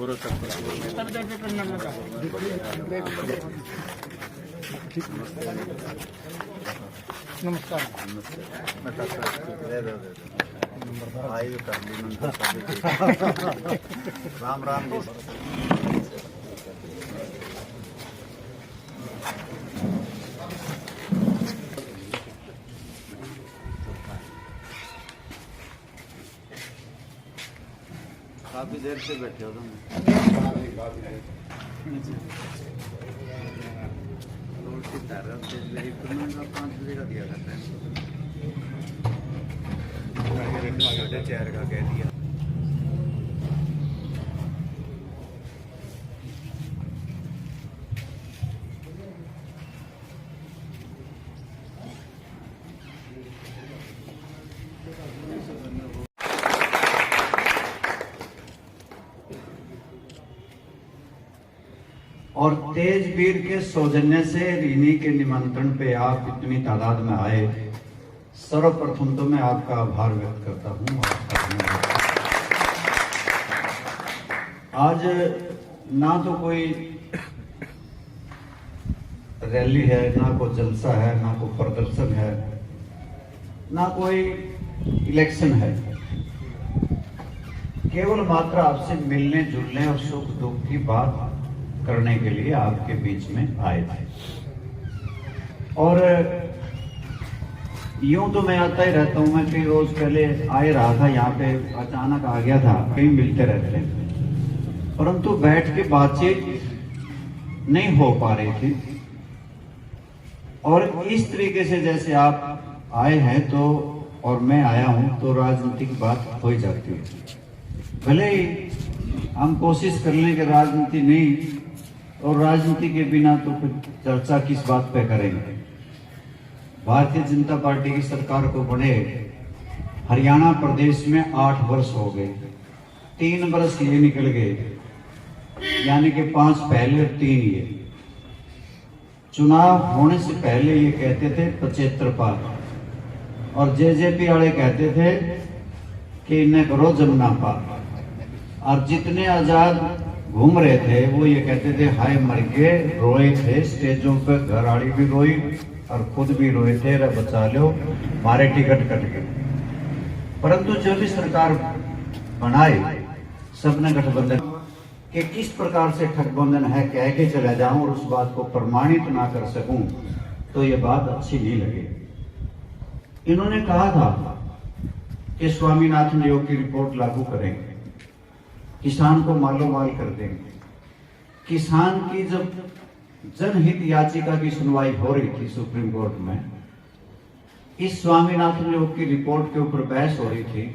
नमस्कार। राम राम जी। काफी देर से बैठे हो तुम? रोटी 5 बजे का दिया था टाइम, छोटे चेयर का कह दिया। और तेजवीर के सौजन्य से रीनी के निमंत्रण पे आप इतनी तादाद में आए, सर्वप्रथम तो मैं आपका आभार व्यक्त करता हूं। आज ना तो कोई रैली है, ना कोई जलसा है, ना कोई प्रदर्शन है, ना कोई इलेक्शन है, केवल मात्र आपसे मिलने जुलने और सुख दुख की बात करने के लिए आपके बीच में आए थे। और यूं तो मैं आता ही रहता हूं, मैं कई रोज पहले आए रहा था यहाँ पे, अचानक आ गया था, कहीं मिलते रहते हैं, परंतु बैठ के बातचीत नहीं हो पा रही थी। और इस तरीके से जैसे आप आए हैं तो और मैं आया हूं तो राजनीतिक बात हो ही जाती है। भले ही हम कोशिश कर लें कि राजनीति नहीं, और राजनीति के बिना तो फिर चर्चा किस बात पे करेंगे। भारतीय जनता पार्टी की सरकार को बने हरियाणा प्रदेश में 8 वर्ष हो गए, 3 वर्ष ये निकल गए, यानी कि 5 पहले और 3 ये। चुनाव होने से पहले ये कहते थे 75 पार, और जेजेपी वाले कहते थे कि इन्हें करो जमुना पार, और जितने आजाद घूम रहे थे वो ये कहते थे हाय मर गए, रोए थे स्टेजों पे, घर वाली भी रोई और खुद भी रोए थे, रे बचा लो हमारे टिकट कट गए। परंतु जो भी सरकार बनाए सबने गठबंधन के किस प्रकार से गठबंधन है कह के चला जाऊं और उस बात को प्रमाणित ना कर सकूं तो ये बात अच्छी नहीं लगी। इन्होंने कहा था कि स्वामीनाथन आयोग की रिपोर्ट लागू करेंगे, किसान को मालो माल कर देंगे। किसान की जब जनहित याचिका की सुनवाई हो रही थी सुप्रीम कोर्ट में, इस स्वामीनाथन आयोग की रिपोर्ट के ऊपर बहस हो रही थी,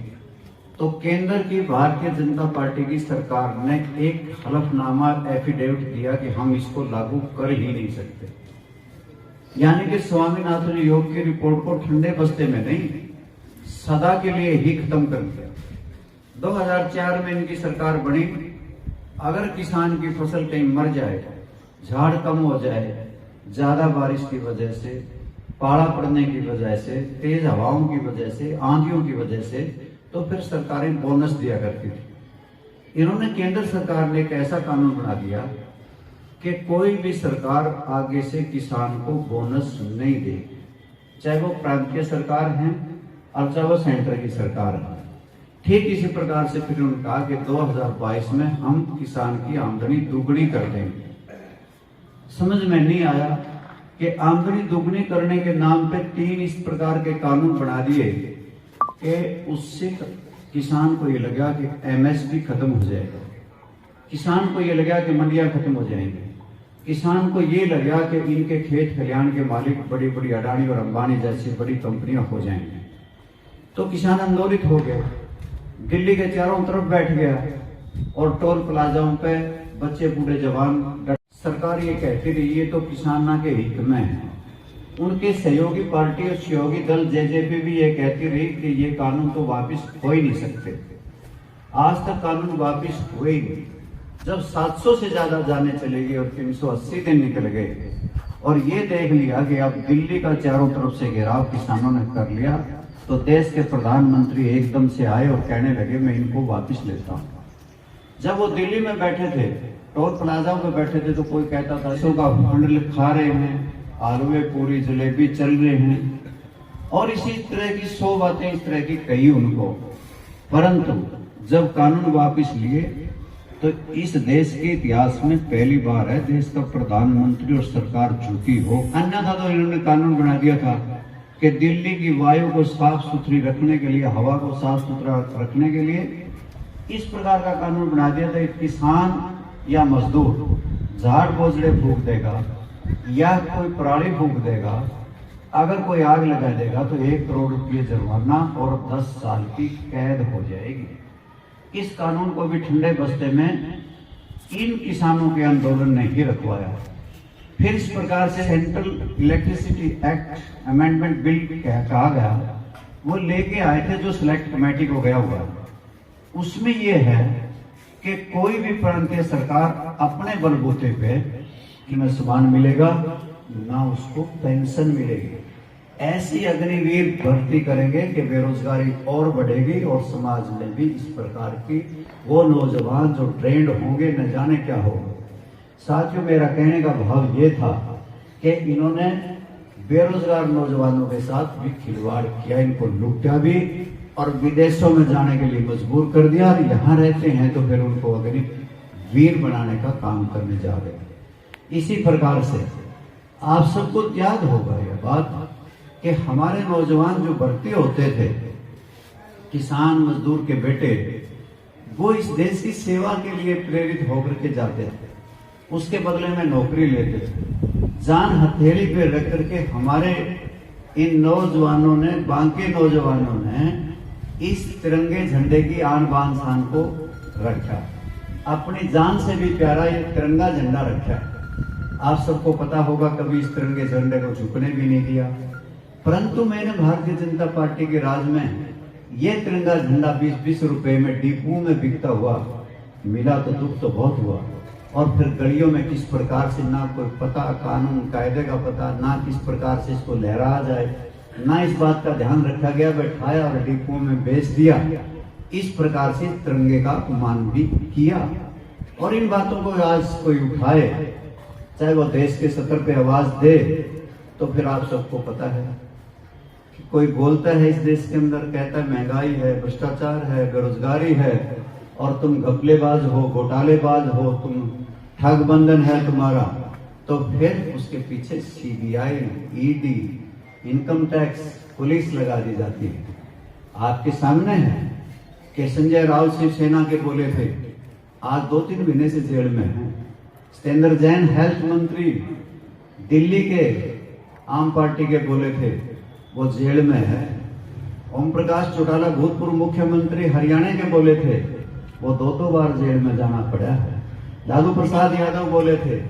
तो केंद्र की भारतीय जनता पार्टी की सरकार ने एक हलफनामा एफिडेविट दिया कि हम इसको लागू कर ही नहीं सकते। यानी कि स्वामीनाथन आयोग की रिपोर्ट को ठंडे बस्ते में नहीं, सदा के लिए ही खत्म कर दिया। 2004 में इनकी सरकार बनी। अगर किसान की फसल कहीं मर जाए, झाड़ कम हो जाए, ज्यादा बारिश की वजह से, पाला पड़ने की वजह से, तेज हवाओं की वजह से, आंधियों की वजह से, तो फिर सरकारें बोनस दिया करती थी। इन्होंने केंद्र सरकार ने एक ऐसा कानून बना दिया कि कोई भी सरकार आगे से किसान को बोनस नहीं दे, चाहे वो प्रांतीय सरकार है और चाहे वो सेंटर की सरकार है। ठीक इसी प्रकार से फिर उन्होंने कहा कि 2022 में हम किसान की आमदनी दुगनी कर देंगे। समझ में नहीं आया कि आमदनी दुगनी करने के नाम पे 3 इस प्रकार के कानून बना दिए कि उससे किसान को ये लगा कि एमएसपी खत्म हो जाएगा, किसान को ये लगा कि मंडियां खत्म हो जाएंगी, किसान को ये लगा कि इनके खेत खलिहान के मालिक बड़ी बड़ी अडानी और अंबानी जैसी बड़ी कंपनियां हो जाएंगी। तो किसान आंदोलित हो गए, दिल्ली के चारों तरफ बैठ गया और टोल प्लाजाओं पे बच्चे बूढ़े जवान। सरकार ये कहती रही ये तो किसाना के हित में है। उनके सहयोगी पार्टी और सहयोगी दल जेजेपी भी ये कहती रही कि ये कानून तो वापस हो ही नहीं सकते। आज तक कानून वापस हुए ही नहीं। जब 700 से ज्यादा जाने चले गए और 380 दिन निकल गए और ये देख लिया कि अब दिल्ली का चारों तरफ से घेराव किसानों ने कर लिया, तो देश के प्रधानमंत्री एकदम से आए और कहने लगे मैं इनको वापस लेता हूं। जब वो दिल्ली में बैठे थे, टोल प्लाजा पे बैठे थे, तो कोई कहता था सौ का फंड खा रहे हैं, आलूए पूरी जलेबी चल रहे हैं, और इसी तरह की 100 बातें इस तरह की कही उनको। परंतु जब कानून वापस लिए तो इस देश के इतिहास में पहली बार है देश का प्रधानमंत्री और सरकार झुकी हो। अन्यथा तो इन्होंने कानून बना दिया था कि दिल्ली की वायु को साफ सुथरी रखने के लिए, हवा को साफ सुथरा रखने के लिए इस प्रकार का कानून बना दिया था। किसान या मजदूर झाड़ पोछड़े फूंक देगा या कोई पराली फूंक देगा, अगर कोई आग लगा देगा तो 1 करोड़ रुपये जुर्माना और 10 साल की कैद हो जाएगी। इस कानून को भी ठंडे बस्ते में इन किसानों के आंदोलन ने ही रखवाया। फिर इस प्रकार से central electricity act amendment bill कहा गया, वो लेके आए थे जो सिलेक्ट कमेटी को गया हुआ। उसमें यह है कि कोई भी प्रांतीय सरकार अपने बलबूते पे न सामान मिलेगा ना उसको पेंशन मिलेगी। ऐसी अग्निवीर भर्ती करेंगे कि बेरोजगारी और बढ़ेगी और समाज में भी इस प्रकार की वो नौजवान जो ट्रेंड होंगे न जाने क्या होगा। साथियों, मेरा कहने का भाव ये था कि इन्होंने बेरोजगार नौजवानों के साथ भी खिलवाड़ किया, इनको लूटा भी और विदेशों में जाने के लिए मजबूर कर दिया, और यहाँ रहते हैं तो फिर उनको अग्निवीर बनाने का काम करने जा रहे हैं। इसी प्रकार से आप सबको याद होगा यह बात कि हमारे नौजवान जो भर्ती होते थे, किसान मजदूर के बेटे, वो इस देश की सेवा के लिए प्रेरित होकर के जाते थे, उसके बदले में नौकरी लेते थे। जान हथेली पे रख करके हमारे इन नौजवानों ने, बांके नौजवानों ने इस तिरंगे झंडे की आन बान शान को रखा। अपनी जान से भी प्यारा ये तिरंगा झंडा रखा। आप सबको पता होगा कभी इस तिरंगे झंडे को झुकने भी नहीं दिया। परंतु मैंने भारतीय जनता पार्टी के राज में ये तिरंगा झंडा 20-20 रुपए में डिपो में बिकता हुआ मिला तो दुख तो बहुत हुआ। और फिर गलियों में किस प्रकार से ना कोई पता, कानून कायदे का पता, ना किस प्रकार से इसको लहराया जाए, ना इस बात का ध्यान रखा गया, बैठाया और डिपो में बेच दिया। इस प्रकार से तिरंगे का अपमान भी किया। और इन बातों को आज कोई उठाए, चाहे वो देश के सतर पे आवाज दे, तो फिर आप सबको पता है कि कोई बोलता है इस देश के अंदर, कहता है महंगाई है, भ्रष्टाचार है, बेरोजगारी है, और तुम घपलेबाज हो, घोटालेबाज हो, तुम ठग बंधन है तुम्हारा, तो फिर उसके पीछे CBI, ED, income tax, police लगा दी जाती है। आपके सामने है कि संजय राउत शिवसेना के बोले थे, आज 2-3 महीने से जेल में है। सत्येंद्र जैन हेल्थ मंत्री दिल्ली के आम पार्टी के बोले थे, वो जेल में है। ओम प्रकाश चौटाला भूतपूर्व मुख्यमंत्री हरियाणा के बोले थे, वो 2 बार जेल में जाना पड़ा है। लालू प्रसाद यादव बोले थे,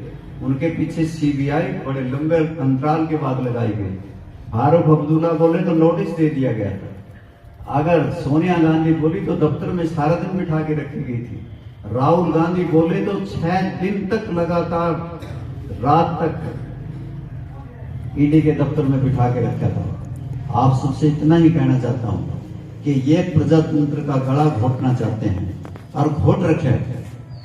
उनके पीछे सीबीआई बड़े लंबे अंतराल के बाद लगाई गई। फारूक अब्दुल्ला बोले तो नोटिस दे दिया गया था। अगर सोनिया गांधी बोली तो दफ्तर में सारा दिन बिठा के रखी गई थी। राहुल गांधी बोले तो 6 दिन तक लगातार रात तक ईडी के दफ्तर में बिठा के रखा था। आप सबसे इतना ही कहना चाहता हूं कि ये प्रजातंत्र का गला घोटना चाहते हैं और घोट रखे हैं।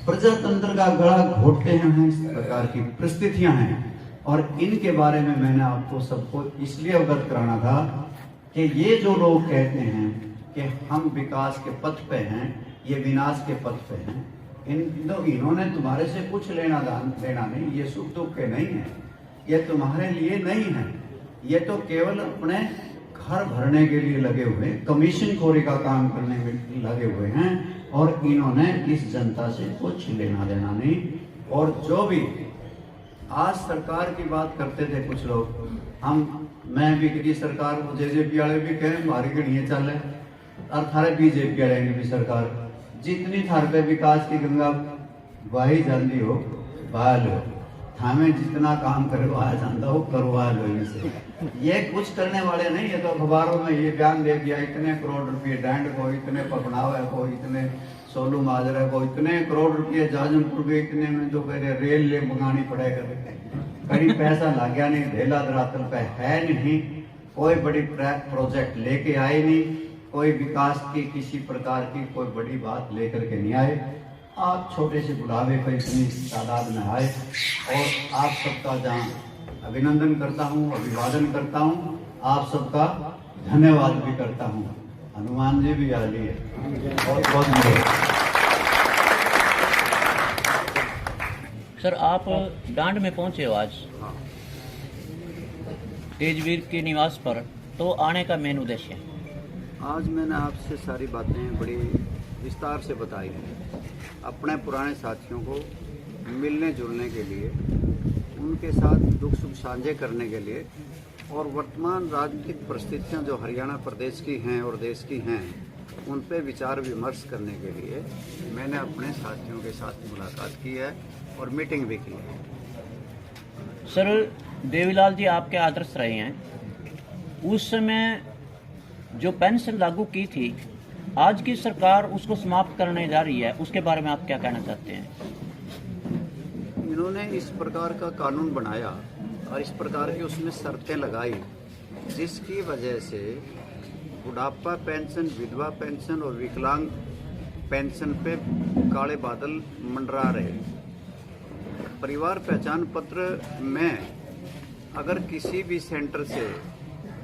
प्रजातंत्र का गला घोटते हैं, इस प्रकार की परिस्थितियां हैं। और इनके बारे में मैंने आपको सबको इसलिए अवगत कराना था कि ये जो लोग कहते हैं कि हम विकास के पथ पे हैं, ये विनाश के पथ पे हैं, इन्होंने तुम्हारे से कुछ लेना नहीं। ये सुख दुख के नहीं है, ये तुम्हारे लिए नहीं है। ये तो केवल अपने घर भरने के लिए लगे हुए, कमीशन खोरी का काम करने में लगे हुए हैं। और इन्होंने इस जनता से कुछ लेना देना नहीं। और जो भी आज सरकार की बात करते थे कुछ लोग, मैं भी किसी सरकार को, जेजेपी वाले भी कहें हमारी गढ़ियाँ चल रहे, और थारे बीजेपी वाले की भी सरकार, जितनी थार पे विकास की गंगा बही जाती हो बहा लो, हमें जितना काम करवाया जाता हो करवा लो इनसे। ये कुछ करने वाले नहीं। ये तो अखबारों में ये बयान दे दिया, इतने करोड़ रुपये डैंड को, इतने पकड़ावे को, इतने सोलू माजरा को, इतने करोड़ रुपये जाजमपुर के, इतने में तो पहले रेल ले मंगानी पड़ेगा। कहीं पैसा लग गया नहीं, ढेला धरातल पे है नहीं, कोई बड़ी प्रोजेक्ट लेके आए नहीं, कोई विकास की किसी प्रकार की कोई बड़ी बात लेकर के नहीं आए। आप छोटे से बुढ़ावे पर इतनी तादाद में आए और आप सबका जहाँ अभिनंदन करता हूँ, अभिवादन करता हूँ, आप सबका धन्यवाद भी करता हूँ। हनुमान जी भी आ लिए बहुत बहुत धन्यवाद। सर, आप डांड में पहुंचे हो आज तेजवीर के निवास पर, तो आने का मेन उद्देश्य है? आज मैंने आपसे सारी बातें बड़ी विस्तार से बताई हैं, अपने पुराने साथियों को मिलने जुलने के लिए, उनके साथ दुख सुख साझे करने के लिए, और वर्तमान राजनीतिक परिस्थितियां जो हरियाणा प्रदेश की हैं और देश की हैं उन पे विचार विमर्श करने के लिए मैंने अपने साथियों के साथ मुलाकात की है और मीटिंग भी की है। सर, देवीलाल जी आपके आदर्श रहे हैं। उस समय जो पेंशन लागू की थी, आज की सरकार उसको समाप्त करने जा रही है, उसके बारे में आप क्या कहना चाहते हैं? इन्होंने इस प्रकार का कानून बनाया और इस प्रकार की उसमें शर्तें लगाई जिसकी वजह से बुढ़ापा पेंशन, विधवा पेंशन और विकलांग पेंशन पे काले बादल मंडरा रहे। परिवार पहचान पत्र में अगर किसी भी सेंटर से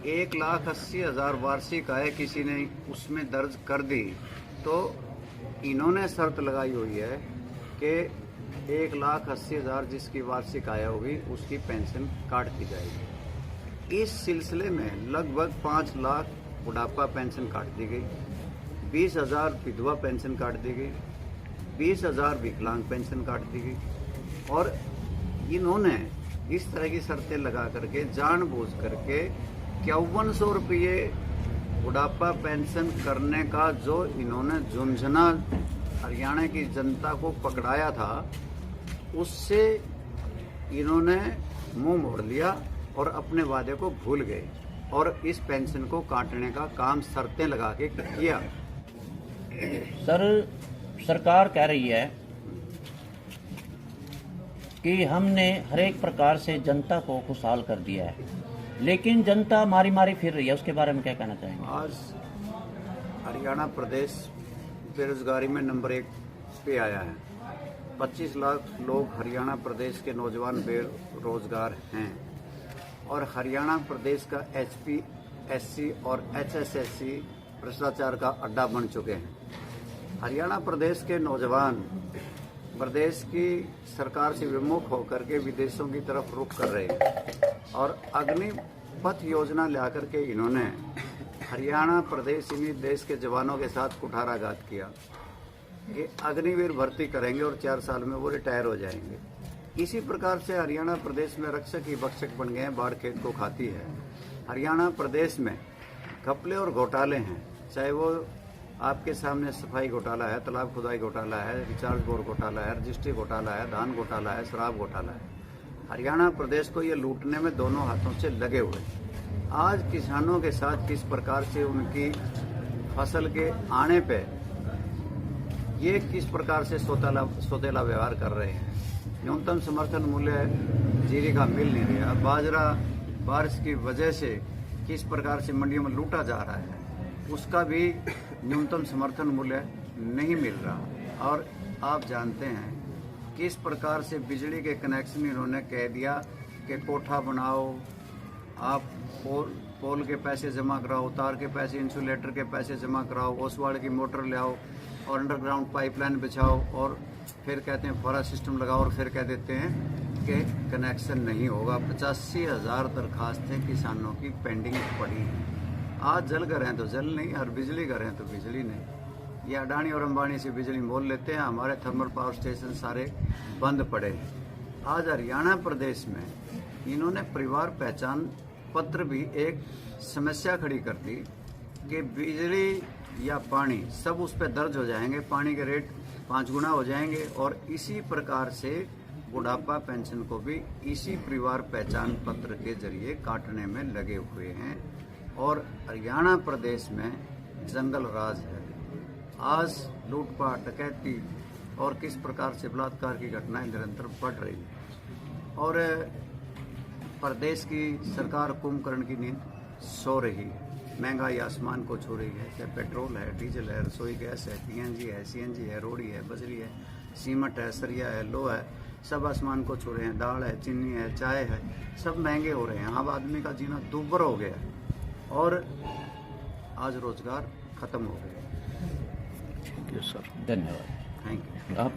1,80,000 वार्षिक आय किसी ने उसमें दर्ज कर दी तो इन्होंने शर्त लगाई हुई है कि 1,80,000 जिसकी वार्षिक आय होगी उसकी पेंशन काट दी जाएगी। इस सिलसिले में लगभग 5 लाख बुढ़ापा पेंशन काट दी गई, 20,000 विधवा पेंशन काट दी गई, 20,000 विकलांग पेंशन काट दी गई। और इन्होंने इस तरह की शर्तें लगा करके जानबूझ करके 5100 रुपये बुढ़ापा पेंशन करने का जो इन्होंने झुंझुना हरियाणा की जनता को पकड़ाया था, उससे इन्होंने मुंह मोड़ लिया और अपने वादे को भूल गए और इस पेंशन को काटने का काम शर्तें लगा के किया। सर, सरकार कह रही है कि हमने हर एक प्रकार से जनता को खुशहाल कर दिया है, लेकिन जनता मारी मारी फिर रही है, उसके बारे में क्या कहना चाहेंगे? आज हरियाणा प्रदेश बेरोजगारी में नंबर 1 पे आया है। 25 लाख लोग हरियाणा प्रदेश के नौजवान बेरोजगार हैं और हरियाणा प्रदेश का HPSC और HSSC भ्रष्टाचार का अड्डा बन चुके हैं। हरियाणा प्रदेश के नौजवान प्रदेश की सरकार से विमुख होकर के विदेशों की तरफ रुख कर रहे हैं और अग्निपथ योजना लाकर के इन्होंने हरियाणा प्रदेश इन्हीं देश के जवानों के साथ कुठाराघात किया कि अग्निवीर भर्ती करेंगे और 4 साल में वो रिटायर हो जाएंगे। इसी प्रकार से हरियाणा प्रदेश में रक्षक ही भक्षक बन गए हैं, बाढ़ खेत को खाती है। हरियाणा प्रदेश में घपले और घोटाले हैं, चाहे वो आपके सामने सफाई घोटाला है, तालाब खुदाई घोटाला है, रिचार्ज बोर्ड घोटाला है, रजिस्ट्री घोटाला है, धान घोटाला है, शराब घोटाला है। हरियाणा प्रदेश को ये लूटने में दोनों हाथों से लगे हुए। आज किसानों के साथ किस प्रकार से उनकी फसल के आने पे ये किस प्रकार से सौतेला व्यवहार कर रहे हैं। न्यूनतम समर्थन मूल्य जीरी का मिल नहीं रहा, बाजरा बारिश की वजह से किस प्रकार से मंडियों में लूटा जा रहा है, उसका भी न्यूनतम समर्थन मूल्य नहीं मिल रहा। और आप जानते हैं किस प्रकार से बिजली के कनेक्शन इन्होंने कह दिया कि कोठा बनाओ, आप पोल के पैसे जमा कराओ, तार के पैसे, इंसुलेटर के पैसे जमा कराओ, ओसवाड़ की मोटर ले आओ और अंडरग्राउंड पाइपलाइन बिछाओ और फिर कहते हैं फॉरा सिस्टम लगाओ और फिर कह देते हैं कि कनेक्शन नहीं होगा। 85,000 दरखास्तें किसानों की पेंडिंग पड़ी हैं। आज जल घर हैं तो जल नहीं और बिजली घर हैं तो बिजली नहीं। ये अडानी और अंबानी से बिजली मोल लेते हैं, हमारे थर्मल पावर स्टेशन सारे बंद पड़े हैं। आज हरियाणा प्रदेश में इन्होंने परिवार पहचान पत्र भी एक समस्या खड़ी कर दी कि बिजली या पानी सब उस पर दर्ज हो जाएंगे, पानी के रेट 5 गुना हो जाएंगे और इसी प्रकार से बुढ़ापा पेंशन को भी इसी परिवार पहचान पत्र के जरिए काटने में लगे हुए हैं। और हरियाणा प्रदेश में जंगल राज है। आज लूटपाट, डकैती और किस प्रकार से बलात्कार की घटनाएं निरंतर बढ़ रही हैं और प्रदेश की सरकार कुंभकर्ण की नींद सो रही है। महंगाई आसमान को छू रही है, चाहे पेट्रोल है, डीजल है, रसोई गैस है, PNG है, CNG है, रोड़ी है, बजरी है, सीमेंट है, सरिया है, लोहा है, सब आसमान को छू रहे हैं। दाल है, चीनी है, चाय है, सब महंगे हो रहे हैं। आम आदमी का जीना दुर्भर हो गया है और आज रोजगार खत्म हो गया। थैंक यू सर, धन्यवाद। Thank you. आप